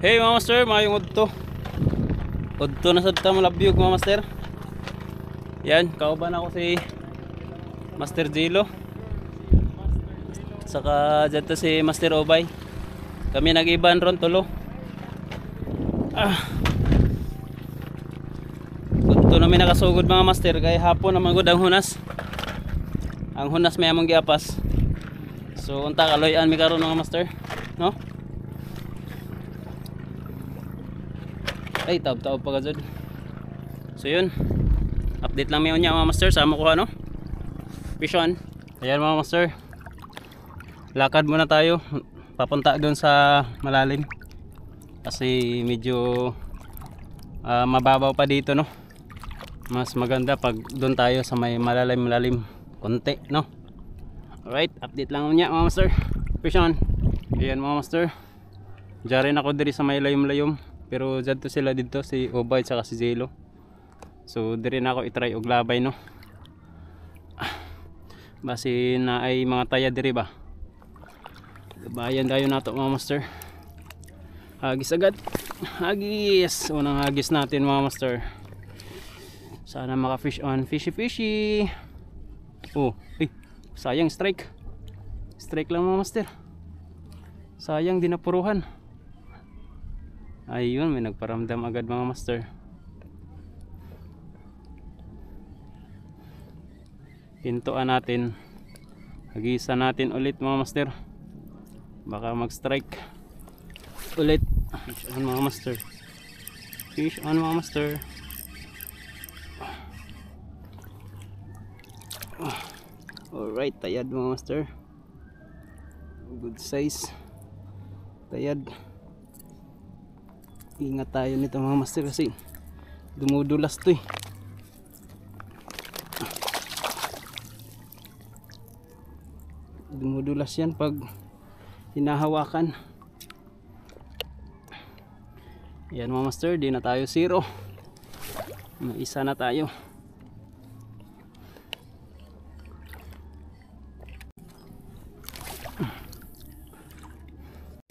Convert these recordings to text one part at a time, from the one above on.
Hey mga master, mayong udto. Udto na sa Malabyog mga master. Yan, kauban ako si Master Jilo. Saka dyan to si Master Obay. Kami nag-iban ron tulo. Udto namin nakasugod mga master. Kaya hapon naman gud ang hunas. Ang hunas may among giapas. So unta kaloyan mi karon mga master, no? Ay, taw-taw pa ka dyan. So yun, update lang niya mga master. Sama ko ano, fish on. Ayan mga master, lakad muna tayo papunta doon sa malalim kasi medyo mababaw pa dito, no? Mas maganda pag doon tayo sa may malalim konti, no? Alright, update lang niya mga master. Fish on. Ayan mga master, diyan rin ako diri sa may layom-layom. Pero dyan to sila dito, si Obay at si Zelo. So diri na ako itry og labay, no? Basi na ay mga taya diri ba. Gabayan tayo nato mga master. Hagis agad. Hagis. Unang hagis natin mga master. Sana maka-fish on. Fishy. Oh, sayang strike. Strike lang mga master. Sayang dinapuruhan. Ayun, may nagparamdam agad mga master. Hintuan natin. Hagisan natin ulit mga master. Baka mag-strike ulit. Fish on mga master. Fish on mga master. Alright, tayad mga master. Good size. Tayad. Ingat tayo nito mga master kasi dumudulas to eh. Dumudulas yan pag hinahawakan. Yan mga master, di na tayo zero. May isa na tayo.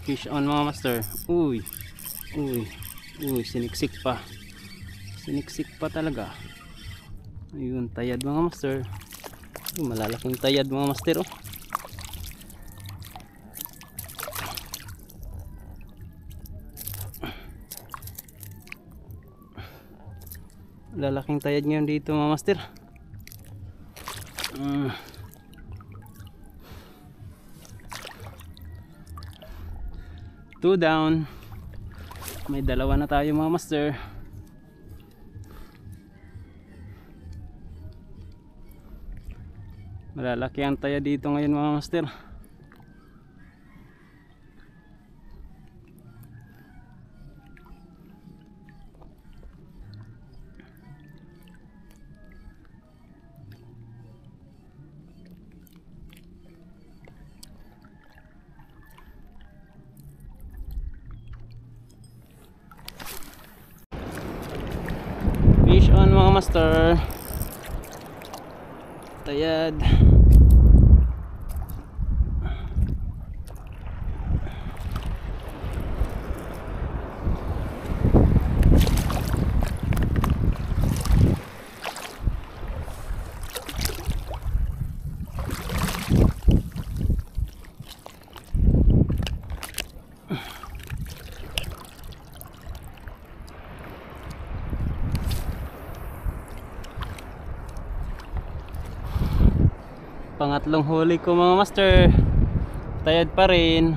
Fish on mga master. Uy, siniksik pa. Siniksik pa talaga. Ayun, tayad mga master. Malalaking tayad mga master, oh. Lalaking tayad ngayon dito mga master. Two down. May dalawa na tayo mga master. Malalaki ang taya dito ngayon mga master. Fish on mga master. Tayad. Pangatlong huli ko mga master. Tayad pa rin.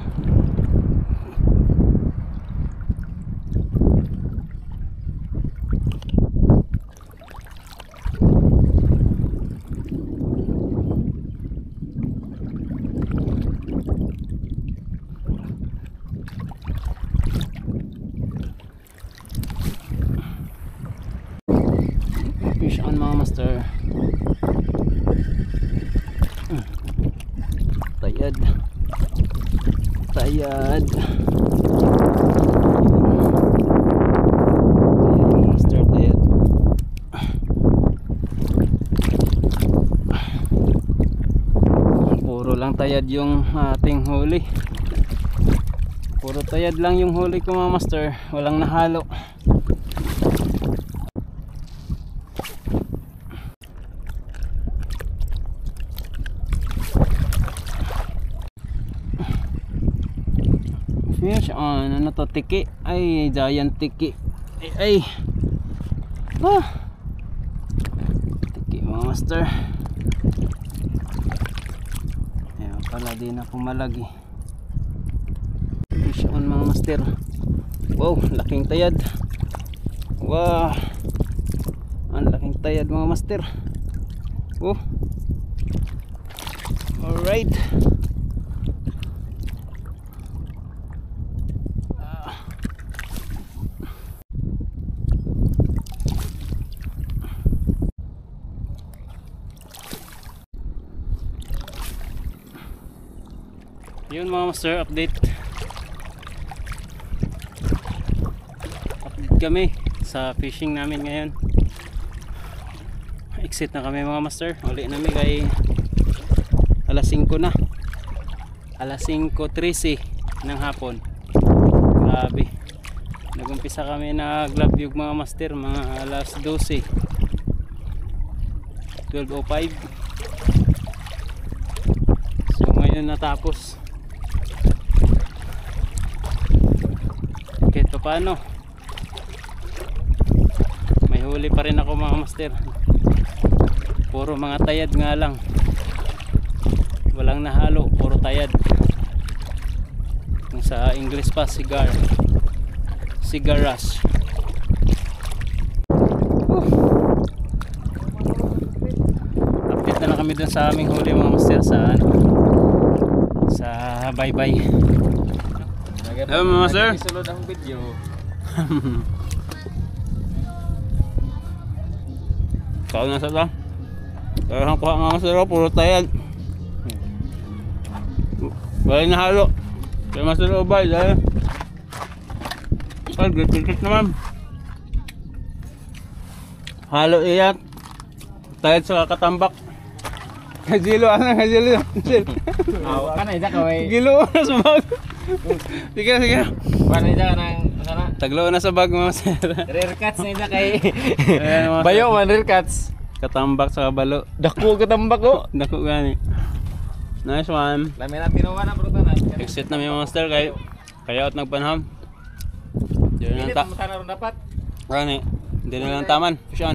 Fish on mga master. Tayad. Tayad. Master, tayad. Puro lang tayad yung ating huli. Puro tayad lang yung huli ko mga master, walang nahalo. Fish on, ano to, tiki? Ay, giant tiki. Ay, ah, tiki mga master. Ayan pala, di na pumalagi. Fish on mga master. Wow, laking tayad. Wow, ang laking tayad mga master. Oh, alright. Yun mga master, update kami sa fishing namin ngayon. Exit na kami mga master, uli namin kay alas 5 na, alas 5:13 ng hapon. Grabe, nagumpisa kami naglabyog mga master mga alas 12, 12:05. So ngayon natapos. Kahit paano may huli pa rin ako mga master. Puro mga tayad nga lang, walang nahalo, puro tayad. Kung sa English pa, cigar rush. Update na lang kami dun sa aming huli mga master sa ano, sa bye-bye. Hello mga master. Isulod ang video. Kau na sa ta. Kaya ang kuha mga master, puro tayad. Wala na halo. Kaya master ubay dahil. Ay, grit naman. Halo iyak. Tayad sa katambak. Kajilo, ano kajilo? Kana isa ka way. Gilo na sa bag. Sige. Kana isa ka nang sana. Taglo na sa bag mga master. Rare cuts na isa kay. Ayan, mga Bayo man rare cuts. katambak sa balo. Dako katambak ko. Dako gani. Nice one. Lami na tinuwa na prutan. Exit na may master kaya out nagpanham. Hindi na lang Dili mo tanan dapat. Gani. Hindi na lang taman. Fish on.